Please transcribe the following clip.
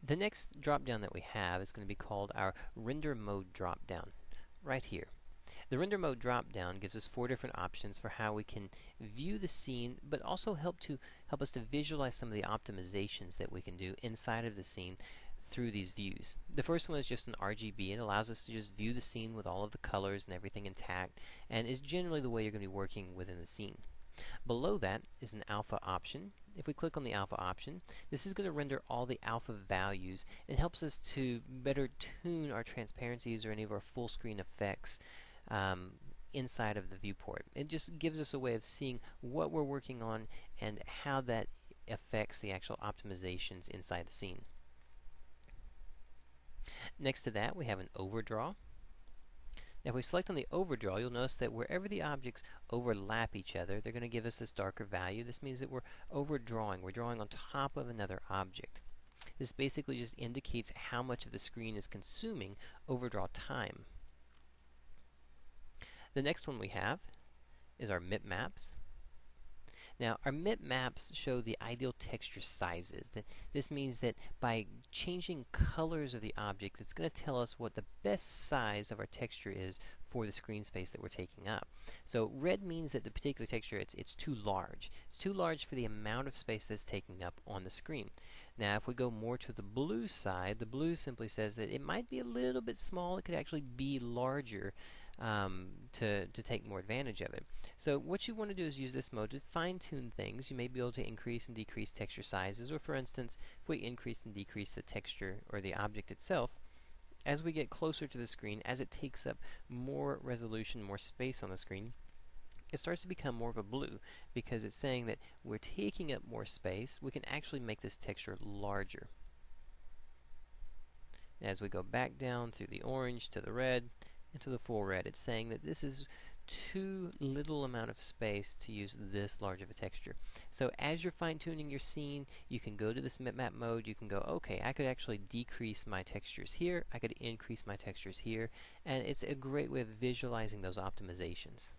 The next drop down that we have is going to be called our render mode drop down right here. The render mode drop down gives us 4 different options for how we can view the scene, but also help us to visualize some of the optimizations that we can do inside of the scene through these views. The first one is just an RGB. It allows us to just view the scene with all of the colors and everything intact, and is generally the way you're going to be working within the scene. Below that is an alpha option. If we click on the alpha option, this is going to render all the alpha values and helps us to better tune our transparencies or any of our full screen effects inside of the viewport. It just gives us a way of seeing what we're working on and how that affects the actual optimizations inside the scene. Next to that, we have an overdraw. Now, if we select on the overdraw, you'll notice that wherever the objects overlap each other, they're going to give us this darker value. This means that we're overdrawing. We're drawing on top of another object. This basically just indicates how much of the screen is consuming overdraw time. The next one we have is our MIP maps. Now, our MIP maps show the ideal texture sizes. This means that by changing colors of the object, it's going to tell us what the best size of our texture is for the screen space that we're taking up. So red means that the particular texture, it's too large. It's too large for the amount of space that's taking up on the screen. Now, if we go more to the blue side, the blue simply says that it might be a little bit small. It could actually be larger to take more advantage of it. So what you want to do is use this mode to fine-tune things. You may be able to increase and decrease texture sizes, or for instance, if we increase and decrease the texture or the object itself, as we get closer to the screen, as it takes up more resolution, more space on the screen, it starts to become more of a blue, because it's saying that we're taking up more space. We can actually make this texture larger. As we go back down through the orange to the red and to the full red, it's saying that this is too little amount of space to use this large of a texture. So as you're fine-tuning your scene, you can go to this map mode. You can go, okay, I could actually decrease my textures here, I could increase my textures here, and it's a great way of visualizing those optimizations.